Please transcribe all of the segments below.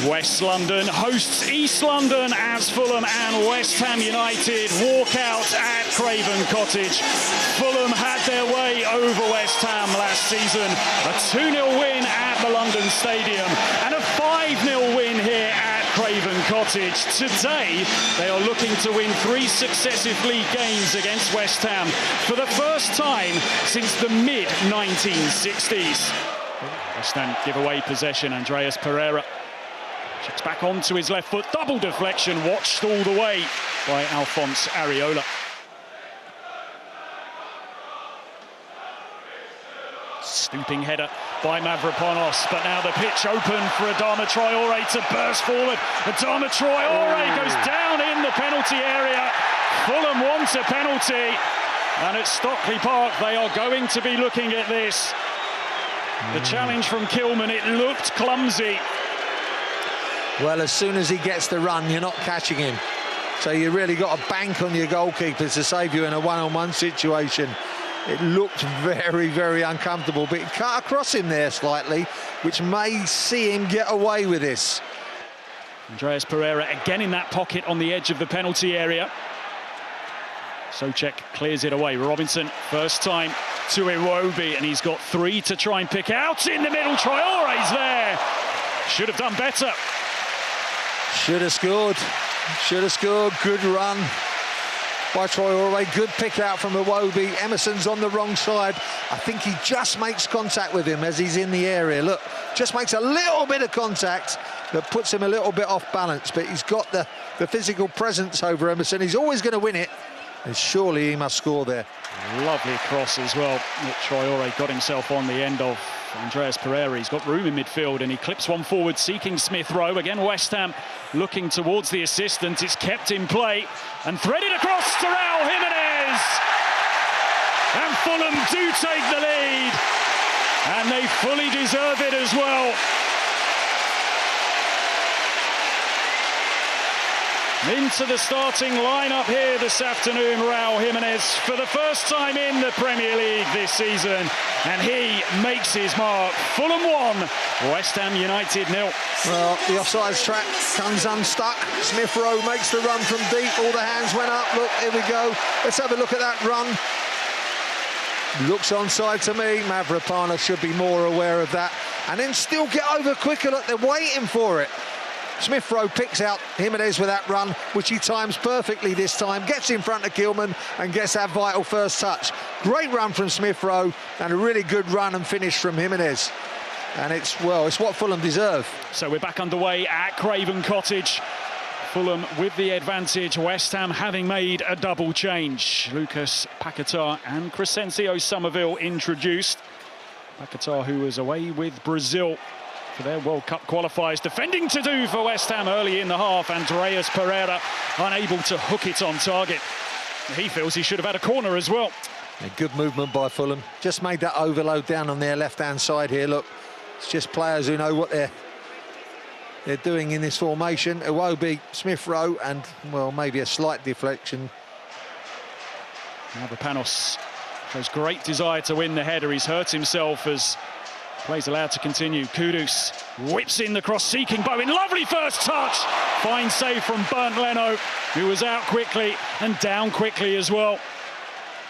West London hosts East London as Fulham and West Ham United walk out at Craven Cottage. Fulham had their way over West Ham last season. A 2-0 win at the London Stadium and a 5-0 win here at Craven Cottage. Today, they are looking to win 3 successive league games against West Ham for the first time since the mid-1960s. West Ham give away possession. Andreas Pereira checks back onto his left foot. Double deflection, watched all the way by Alphonse Areola. Stooping header by Mavropanos, but now the pitch open for Adama Traore to burst forward. Adama Traore goes down in the penalty area. Fulham wants a penalty, and at Stockley Park they are going to be looking at this. The challenge from Kilman, it looked clumsy. Well, as soon as he gets the run, you're not catching him. So you really got to bank on your goalkeepers to save you in a one-on-one situation. It looked very, very uncomfortable, but it cut across him there slightly, which may see him get away with this. Andreas Pereira again in that pocket on the edge of the penalty area. Soucek clears it away. Robinson, first time to Iwobi, and he's got 3 to try and pick out. In the middle, Traore's there. Should have done better. Should have scored. Should have scored. Good run by Traore. Good pick out from Iwobi. Emerson's on the wrong side. I think he just makes contact with him as he's in the area. Look, just makes a little bit of contact that puts him a little bit off balance, but he's got the physical presence over Emerson. He's always going to win it, and surely he must score there. Lovely cross as well that Traore got himself on the end of. Andreas Pereira, he's got room in midfield and he clips one forward seeking Smith Rowe. Again, West Ham looking towards the assistant. It's kept in play and threaded across to Raul Jimenez. And Fulham do take the lead, and they fully deserve it as well. Into the starting lineup here this afternoon, Raul Jimenez, for the first time in the Premier League this season, and he makes his mark. Fulham 1, West Ham United 0. Well, the offsides trap comes unstuck. Smith Rowe makes the run from deep. All the hands went up. Look, here we go. Let's have a look at that run. Looks onside to me. Mavropanos should be more aware of that. And then still get over quicker. Look, they're waiting for it. Smith Rowe picks out Jimenez with that run, which he times perfectly this time, gets in front of Kilman and gets that vital first touch. Great run from Smith Rowe and a really good run and finish from Jimenez. And it's what Fulham deserve. So we're back underway at Craven Cottage. Fulham with the advantage, West Ham having made a double change. Lucas Paquetá and Crescencio Somerville introduced. Paquetá, who was away with Brazil for their World Cup qualifiers, defending to do for West Ham early in the half. Andreas Pereira unable to hook it on target. He feels he should have had a corner as well. A good movement by Fulham. Just made that overload down on their left-hand side here. Look, it's just players who know what they're doing in this formation. Iwobi, Smith Rowe, and, well, maybe a slight deflection. Mavropanos shows great desire to win the header. He's hurt himself as play's allowed to continue. Kudus whips in the cross, seeking Bowen. Lovely first touch. Fine save from Bernd Leno, who was out quickly and down quickly as well.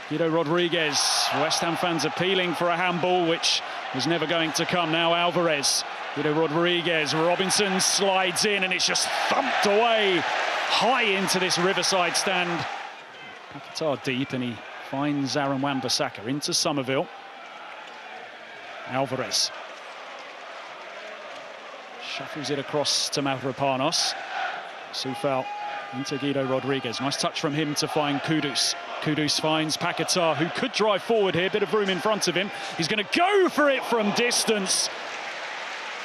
Guido Rodriguez. West Ham fans appealing for a handball, which was never going to come. Now Alvarez. Guido Rodriguez. Robinson slides in, and it's just thumped away high into this Riverside stand. Paquetá deep, and he finds Aaron Wan-Bissaka into Somerville. Alvarez shuffles it across to Mavropanos. Soufal into Guido Rodriguez. Nice touch from him to find Kudus. Kudus finds Paquetá, who could drive forward here. Bit of room in front of him. He's going to go for it from distance.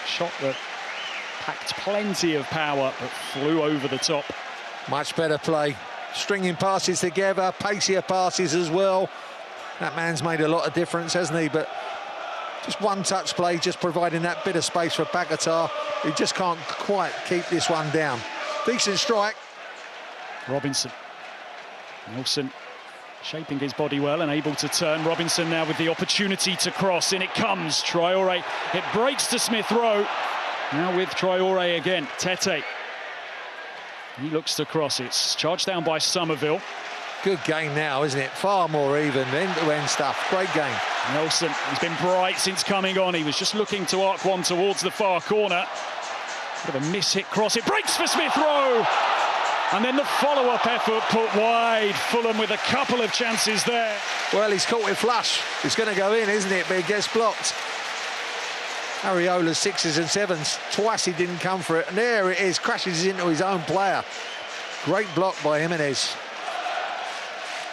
Shot that packed plenty of power, but flew over the top. Much better play. Stringing passes together, pacier passes as well. That man's made a lot of difference, hasn't he? But just one touch play, just providing that bit of space for Paquetá, who just can't quite keep this one down. Decent strike. Robinson. Nelson shaping his body well and able to turn. Robinson now with the opportunity to cross. In it comes. Traore. It breaks to Smith Rowe. Now with Traore again, Tete. He looks to cross. It's charged down by Somerville. Good game now, isn't it? Far more even, end-to-end stuff. Great game. Nelson, he's been bright since coming on. He was just looking to arc one towards the far corner. Bit of a miss-hit cross. It breaks for Smith Rowe. And then the follow-up effort put wide. Fulham with a couple of chances there. Well, he's caught it flush. It's going to go in, isn't it? But he gets blocked. Ariola's 6s and 7s. Twice he didn't come for it. And there it is, crashes into his own player. Great block by Jimenez.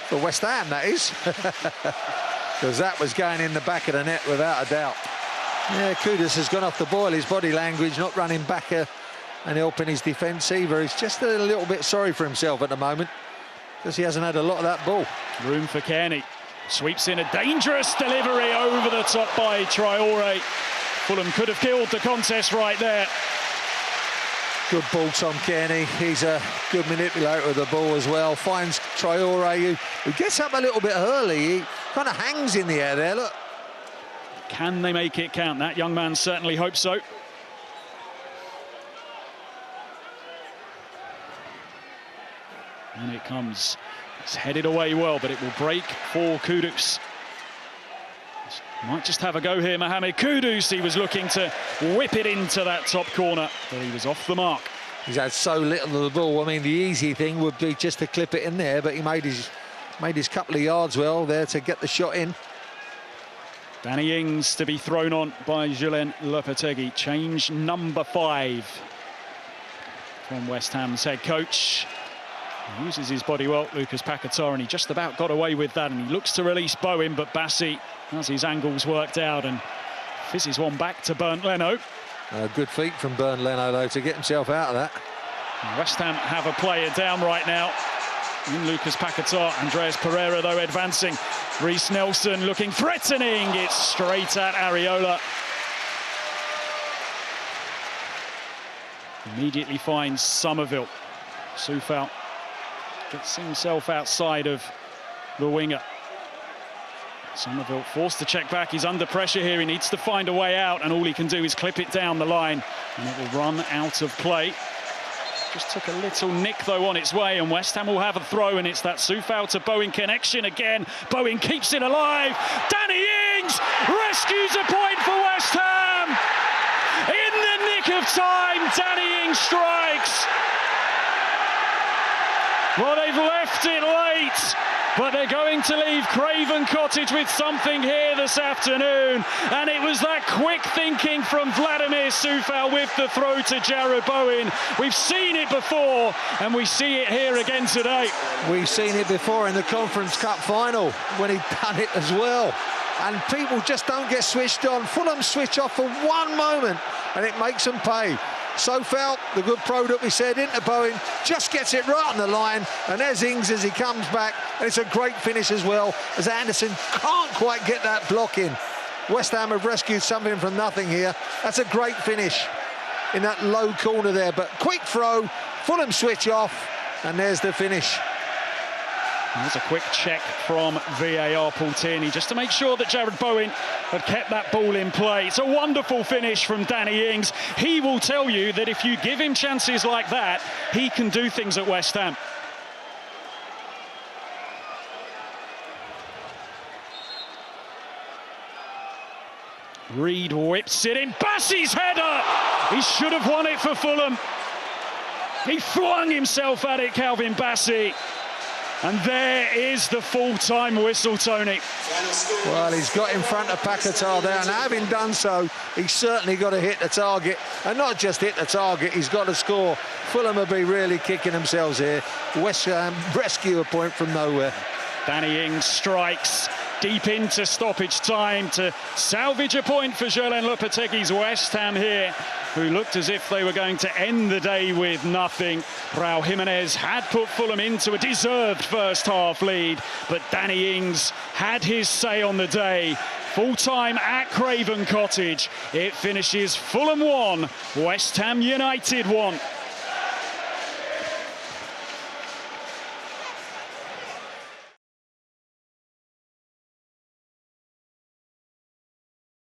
For West Ham, that is. Because that was going in the back of the net without a doubt. Yeah, Kudus has gone off the boil. His body language, not running back and helping his defence either. He's just a little bit sorry for himself at the moment because he hasn't had a lot of that ball. Room for Kearney. Sweeps in a dangerous delivery over the top by Traore. Fulham could have killed the contest right there. Good ball, Tom Kearney. He's a good manipulator of the ball as well. Finds Traore, who gets up a little bit early. He kind of hangs in the air there, look. Can they make it count? That young man certainly hopes so. And it comes. It's headed away well, but it will break for Kudus. Might just have a go here, Mohamed Kudus. He was looking to whip it into that top corner, but he was off the mark. He's had so little of the ball. I mean, the easy thing would be just to clip it in there, but he made his couple of yards well there to get the shot in. Danny Ings to be thrown on by Julen Lopetegui. Change number 5 from West Ham's head coach. He uses his body well, Lucas Paquetá, and he just about got away with that, and he looks to release Bowen, but Bassi has his angles worked out and fizzes one back to Bernd Leno. Good feet from Bernd Leno, though, to get himself out of that. West Ham have a player down right now in Lucas Paquetá. Andreas Pereira, though, advancing. Reece Nelson looking threatening. It's straight at Areola. Immediately finds Somerville. Soufal gets himself outside of the winger. Somerville forced to check back. He's under pressure here. He needs to find a way out, and all he can do is clip it down the line, and it will run out of play. Just took a little nick, though, on its way, and West Ham will have a throw, and it's that Soufal to Bowen connection again. Bowen keeps it alive. Danny Ings rescues a point for West Ham. In the nick of time, Danny Ings strikes. Well, they've left it late, but they're going to leave Craven Cottage with something here this afternoon. And it was that quick thinking from Vladimir Soufal with the throw to Jarrod Bowen. We've seen it before, and we see it here again today. We've seen it before in the Conference Cup final when he'd done it as well. And people just don't get switched on. Fulham switch off for one moment, and it makes them pay. Soufal, the good pro that we said, into Bowen, just gets it right on the line, and there's Ings as he comes back, and it's a great finish as well, as Anderson can't quite get that block in. West Ham have rescued something from nothing here. That's a great finish in that low corner there, but quick throw, Fulham switch off, and there's the finish. There's a quick check from VAR, Paul Tierney, just to make sure that Jarrod Bowen had kept that ball in play. It's a wonderful finish from Danny Ings. He will tell you that if you give him chances like that, he can do things at West Ham. Reed whips it in. Bassi's header! He should have won it for Fulham. He flung himself at it, Calvin Bassey. And there is the full-time whistle, Tony. Well, he's got in front of Paquetá there, and having done so, he's certainly got to hit the target. And not just hit the target, he's got to score. Fulham will be really kicking themselves here. West Ham rescue a point from nowhere. Danny Ings strikes deep into stoppage time to salvage a point for Julen Lopetegui's West Ham here, who looked as if they were going to end the day with nothing. Raul Jimenez had put Fulham into a deserved first half lead, but Danny Ings had his say on the day. Full-time at Craven Cottage. It finishes Fulham 1, West Ham United 1.